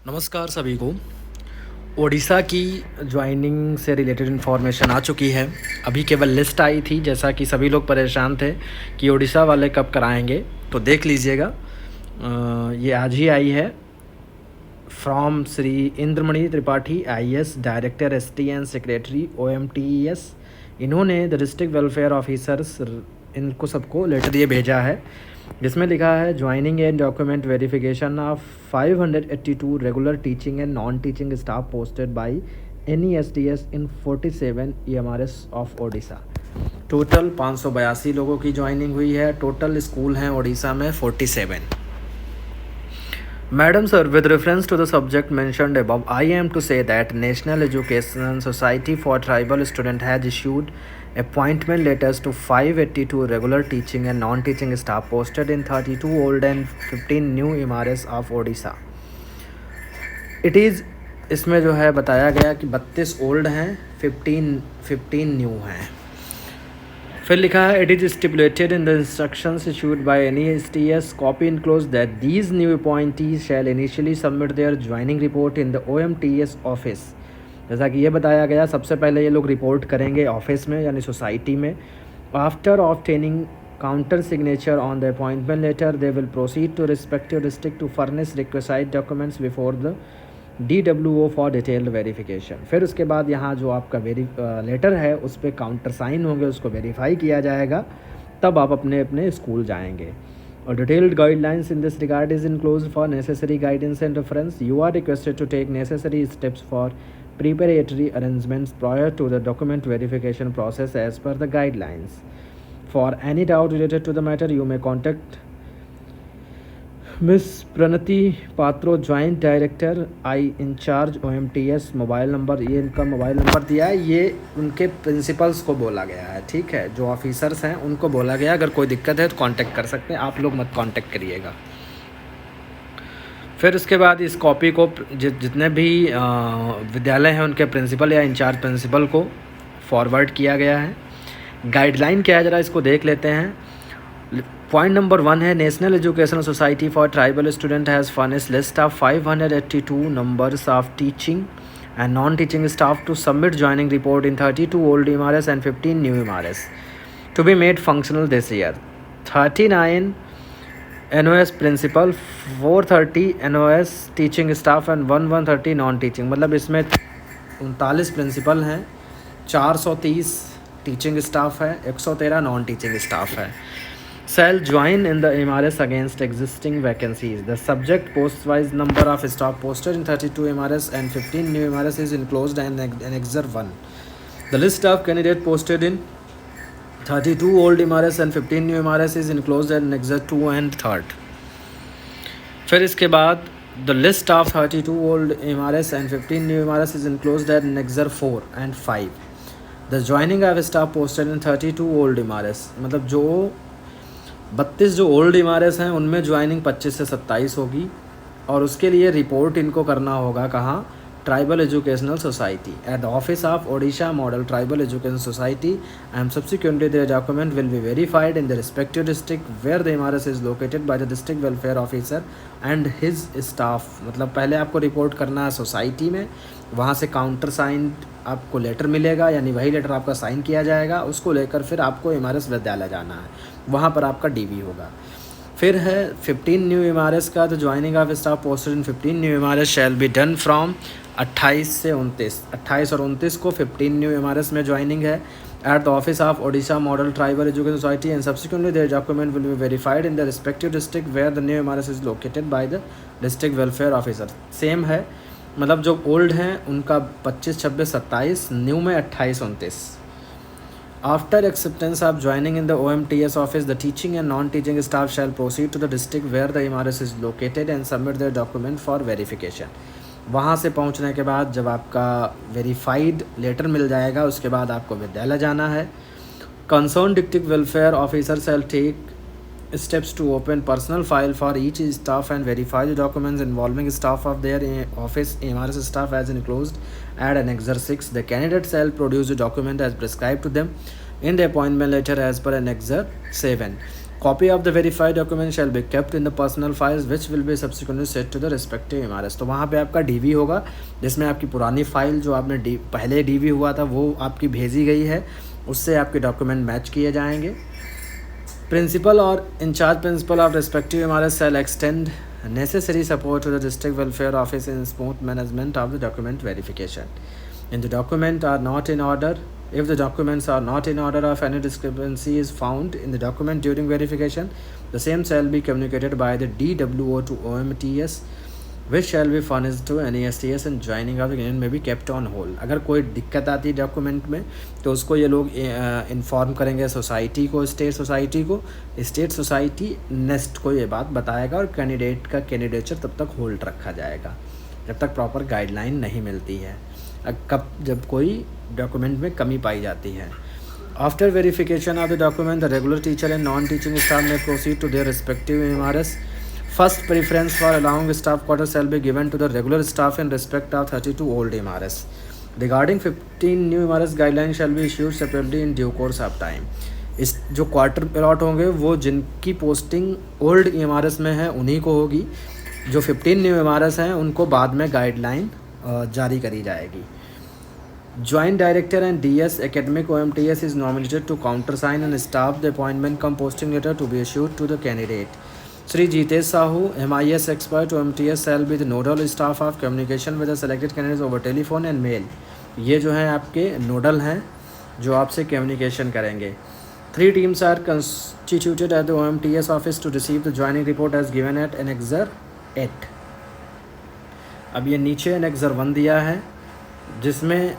नमस्कार सभी को। ओडिशा की ज्वाइनिंग से रिलेटेड इन्फॉर्मेशन आ चुकी है। अभी केवल लिस्ट आई थी, जैसा कि सभी लोग परेशान थे कि ओडिशा वाले कब कराएंगे, तो देख लीजिएगा। ये आज ही आई है from Shri Indramani Tripathi IAS director ST and secretary OMTES. इन्होंने द डिस्ट्रिक्ट वेलफेयर ऑफिसर्स इनको सबको लेटर ये भेजा है, जिसमें लिखा है joining and document verification of 582 regular teaching and non teaching staff posted bye NESTS in 47 EMRS of Odisha. Total 582 लोगों की ज्वाइनिंग हुई है। टोटल स्कूल हैं ओडिशा में 47। Madam sir, with reference to the subject mentioned above, I am to say that National Education Society for Tribal Students has issued appointment letters to 582 regular teaching and non-teaching staff posted in 32 old and 15 new MRS of Odisha. It is इसमें जो है बताया गया कि 32 old हैं, 15 new हैं। फिर लिखा है it is stipulated in the instructions issued by NESTS copy enclose that these new appointees shall initially submit their joining report in the OMTS office. जैसा कि ये बताया गया, सबसे पहले ये लोग रिपोर्ट करेंगे ऑफिस में यानी सोसाइटी में। After obtaining counter signature on the appointment letter they will proceed to respective district to furnish requisite documents before the DWO for detailed verification. फिर उसके बाद यहाँ जो आपका लेटर है उस पर काउंटर साइन होंगे, उसको वेरीफाई किया जाएगा, तब आप अपने अपने स्कूल जाएंगे। और detailed guidelines in this regard is enclose for necessary guidance and reference. You are requested to take necessary steps for preparatory arrangements prior to the document verification process as per the guidelines. For any doubt related to the matter, you may contact miss Pranati Patro, joint director I incharge OMTS। Mobile number, ये इनका mobile number दिया है, ये उनके principles को बोला गया है, ठीक है, जो ऑफिसर्स हैं उनको बोला गया अगर कोई दिक्कत है तो कांटेक्ट कर सकते हैं, आप लोग मत कांटेक्ट करिएगा। फिर उसके बाद इस कॉपी को जितने भी विद्यालय हैं उनके प्रिंसिपल या इंचार्ज प्रिंसिपल को फॉरवर्ड किया गया है। गाइडलाइन क्या है ज़रा इसको देख लेते हैं। पॉइंट नंबर 1 है national educational society for tribal student has furnished list of 582 numbers of teaching and non teaching staff to submit joining report in 32 old MRS and 15 new MRS to be made functional this year. 39 NOS principal, 430 NOS teaching staff and 130 non teaching. मतलब इसमें 39 principal हैं, 430 teaching staff है, 113 non teaching staff है। Shall join in the MRS against existing vacancies. The subject post-wise number of staff posted in 32 MRS and 15 new MRS is enclosed in Annexure 1. The list of candidate posted in 32 old MRS and 15 new MRS is enclosed in Annexure 2 and 3rd. फिर इसके बाद the list of 32 old MRS and 15 new MRS is enclosed in Annexure 4 and 5. The joining of staff posted in 32 old MRS, मतलब जो 32 जो old MRS हैं उनमें joining 25 से 27 होगी, और उसके लिए रिपोर्ट इनको करना होगा कहाँ, tribal educational society at the office of Odisha model tribal education society and subsequently their document will be verified in the respective district where the MRS is located by the district welfare officer and his staff. मतलब पहले आपको report करना है society में, वहाँ से counter sign आपको letter मिलेगा, यानी वही लेटर आपका साइन किया जाएगा, उसको लेकर फिर आपको MRS विद्यालय जाना है, वहाँ पर आपका DV होगा। फिर है 15 न्यू MRS का, तो joining of staff posted in 15 new MRS shall be done from 28 से 29, 28 और 29 को 15 न्यू MRS में ज्वाइनिंग है at the office of Odisha model tribal education society and subsequently their document will be verified in the respective district where the new MRS is located by the district welfare officer. Same है, मतलब जो old हैं उनका 25, 26, 27, new में 28, 29। After acceptance of joining in the OMTS office, the teaching and non-teaching staff shall proceed to the district where the MRS is located and submit their document for verification. वहाँ से पहुँचने के बाद जब आपका वेरीफाइड लेटर मिल जाएगा, उसके बाद आपको विद्यालय जाना है। Concerned district welfare officer shall take steps to open personal file for each staff and verify the documents involving staff of their office MRS staff as enclosed at Annexure 6. The candidate shall produce the document as prescribed to them in the appointment letter as per Annexure 7. Copy of the verified document shall be kept in the personal files which will be subsequently sent to the respective MRS। तो वहाँ पे आपका DV होगा जिसमें आपकी पुरानी file जो आपने पहले DV हुआ था वो आपकी भेजी गई है, उससे आपके डॉक्यूमेंट मैच किए जाएंगे। प्रिंसिपल और in charge principal of respective MRS shall extend necessary support to the district welfare office in smooth management of the document verification. If the documents are not in order of any discrepancy is found in the document during verification, the same shall be communicated by the DWO to OMTS, which shall be furnished to NESTS and joining of the union may be kept on hold। अगर कोई दिक्कत आती है document में तो उसको ये लोग इन्फॉर्म करेंगे सोसाइटी को, स्टेट सोसाइटी को। स्टेट सोसाइटी नेक्स्ट को ये बात बताएगा और कैंडिडेट का कैंडिडेचर तब तक होल्ड रखा जाएगा जब तक प्रॉपर गाइडलाइन नहीं मिलती है, जब कोई डॉक्यूमेंट में कमी पाई जाती है। After verification of the document the regular teacher and non teaching staff may proceed to their respective MRS। First preference for allowing staff quarters shall be given to the regular staff in respect of 32 old MRS. Regarding 15 new MRS guidelines shall be issued separately in due course of time। इस जो quarter allot होंगे वो जिनकी posting old MRS में है उन्हीं को होगी, जो 15 न्यू MRS हैं उनको बाद में गाइडलाइन जारी करी जाएगी। Joint Director and DS Academic OMTS is nominated to countersign and staff the appointment cum posting letter to be issued to the candidate। Sri Jitesh Sahu, MIS expert OMTS shall be the nodal staff of communication with the selected candidates over telephone and mail। ये जो हैं आपके nodal हैं जो आपसे communication करेंगे। 3 teams are constituted at the OMTS office to receive the joining report as given at Annexure 8। अब ये नीचे Annexure 1 दिया है जिसमें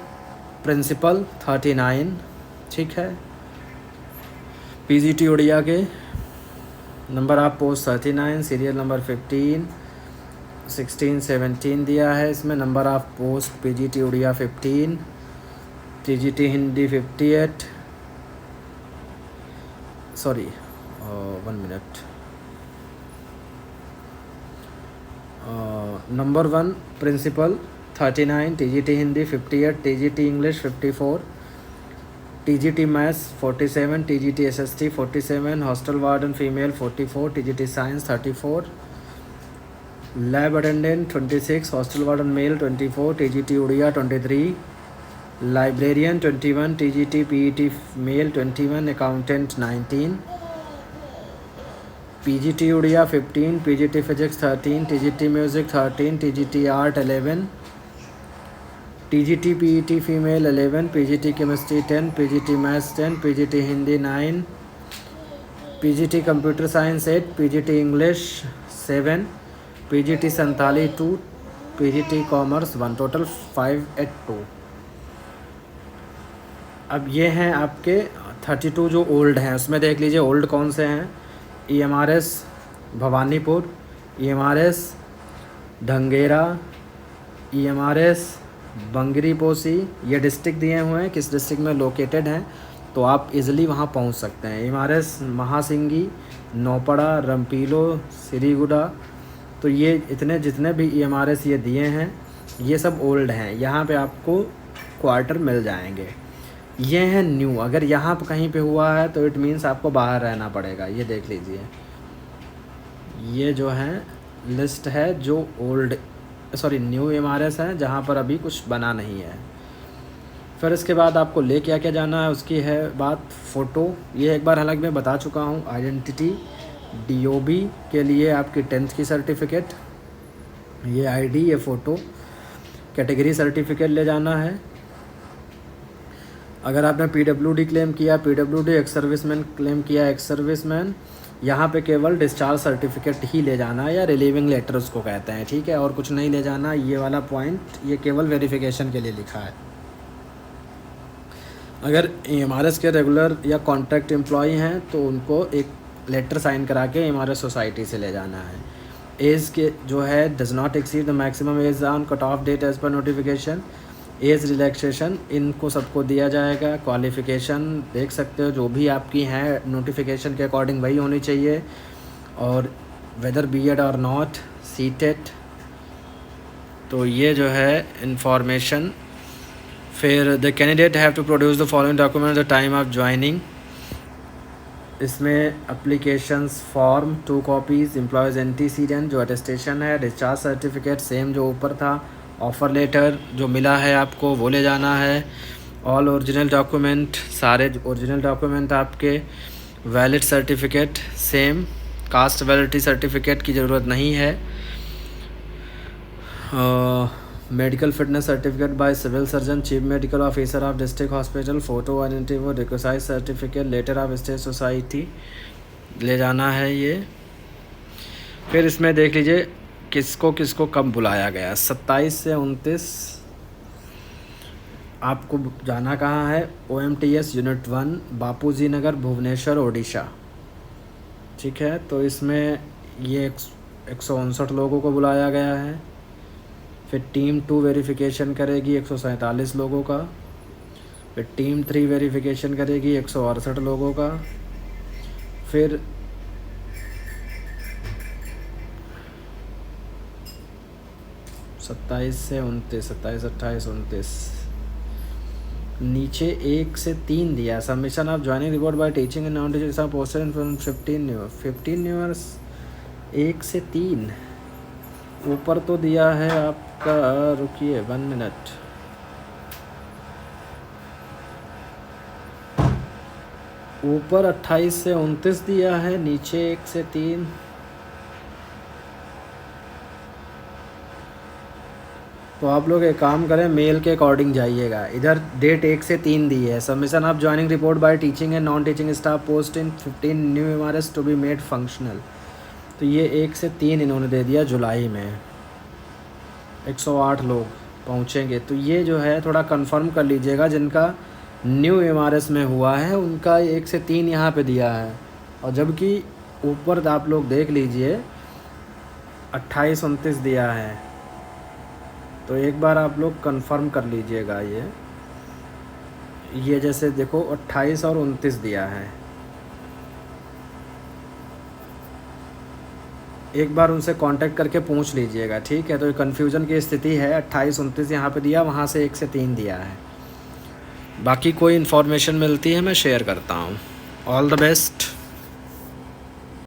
प्रिंसिपल 39, ठीक है, PGT उड़िया के number of post 39, serial number 15, 16, 17 दिया है। इसमें number of post PGT Odia 15, TGT Hindi 58, sorry 1 minute, number 1 principal 39, TGT Hindi 58, TGT English 54, TGT maths 47, TGT SST 47, hostel warden female 44, TGT science 34, lab attendant 26, hostel warden male 24, TGT Odia 23, librarian 21, TGT PET male 21, accountant 19, PGT Odia 15, PGT physics 13, TGT music 13, TGT art 11, TGT PET female 11, PGT chemistry 10, PGT maths 10, PGT Hindi 9, PGT computer science 8, PGT English 7, PGT Santali 2, PGT commerce 1, total 582। अब ये हैं आपके 32 जो old हैं, उसमें देख लीजिए old कौन से हैं। EMRS Bhawanipur, EMRS ढंगेरा, EMRS Bangri पोसी, ये डिस्ट्रिक्ट दिए हुए हैं किस डिस्ट्रिक्ट में लोकेटेड हैं, तो आप इजीली वहाँ पहुँच सकते हैं। EMRS महासिंगी, नौपड़ा, रमपीलो, सिरीगुड़ा, तो ये इतने जितने भी EMRS ये दिए हैं ये सब ओल्ड हैं, यहाँ पे आपको क्वार्टर मिल जाएंगे। ये हैं न्यू, अगर यहाँ पर कहीं पे हुआ है तो इट मीन्स आपको बाहर रहना पड़ेगा। ये देख लीजिए, ये जो है लिस्ट है जो ओल्ड न्यू MRS है जहाँ पर अभी कुछ बना नहीं है। फिर इसके बाद आपको ले क्या क्या जाना है उसकी है बात। फ़ोटो ये एक बार अलग में बता चुका हूँ। आइडेंटिटी, DOB के लिए आपकी 10th की सर्टिफिकेट, ये ID, ये फ़ोटो, कैटेगरी सर्टिफिकेट ले जाना है। अगर आपने PWD क्लेम किया PWD, एक्स सर्विसमैन क्लेम किया एक्स सर्विसमैन, यहाँ पे केवल डिस्चार्ज सर्टिफिकेट ही ले जाना है या रिलीविंग लेटर उसको कहते हैं, ठीक है, और कुछ नहीं ले जाना। ये वाला पॉइंट ये केवल वेरिफिकेशन के लिए लिखा है। अगर MRS के रेगुलर या कॉन्ट्रैक्ट एम्प्लॉय हैं तो उनको एक लेटर साइन करा के MRS सोसाइटी से ले जाना है। एज के जो है does not exceed the maximum age on cut off date age पर नोटिफिकेशन। एज रिलैक्सेशन इनको सबको दिया जाएगा। क्वालिफ़िकेशन देख सकते हो जो भी आपकी हैं नोटिफिकेशन के अकॉर्डिंग वही होनी चाहिए, और वेदर BEd और नॉट, CTET, तो ये जो है इंफॉर्मेशन। फिर the candidate have to produce the following document the time of joining. इसमें applications form 2 copies, employees antecedent जो अटेस्टेशन है, डिस्चार्ज सर्टिफिकेट सेम जो ऊपर था, ऑफ़र लेटर जो मिला है आपको वो ले जाना है, ऑल ओरिजिनल डॉक्यूमेंट, सारे ओरिजिनल डॉक्यूमेंट आपके, valid certificate same, caste validity certificate की ज़रूरत नहीं है, medical fitness certificate by civil surgeon, chief medical officer of district hospital, photo identity, requisite certificate, letter of state society ले जाना है ये। फिर इसमें देख लीजिए किसको किसको कब बुलाया गया। 27 से 29 आपको जाना कहाँ है, OMTS यूनिट 1 बापूजी नगर भुवनेश्वर ओडिशा। ठीक है, तो इसमें ये 159 लोगों को बुलाया गया है। फिर टीम 2 वेरिफिकेशन करेगी 147 लोगों का। फिर टीम 3 वेरिफिकेशन करेगी 168 लोगों का। फिर सत्ताईस से 29, 27, 28, 29 नीचे 1 से 3 दिया। Submission of joining report by teaching and non teaching posted from 15 न्यूअर्स 1 से 3 ऊपर तो दिया है आपका, रुकिए 1 मिनट, ऊपर 28 से 29 दिया है, नीचे 1 से 3। तो आप लोग एक काम करें, मेल के अकॉर्डिंग जाइएगा। इधर डेट 1 से 3 दी है, submission of joining report by teaching and non teaching staff post in 15 new MRS to be made functional. तो ये 1 से 3 इन्होंने दे दिया जुलाई में। 108 लोग पहुँचेंगे। तो ये जो है थोड़ा कंफर्म कर लीजिएगा, जिनका न्यू MRS में हुआ है उनका 1 से 3 यहाँ पे दिया है। और जबकि ऊपर आप लोग देख लीजिए 28, 29 दिया है। तो एक बार आप लोग कंफर्म कर लीजिएगा। ये जैसे देखो 28 और 29 दिया है। एक बार उनसे कांटेक्ट करके पूछ लीजिएगा, ठीक है। तो ये कन्फ्यूज़न की स्थिति है, 28, 29 यहाँ पे दिया, वहाँ से 1 से 3 दिया है। बाकी कोई इन्फॉर्मेशन मिलती है मैं शेयर करता हूँ। All the best.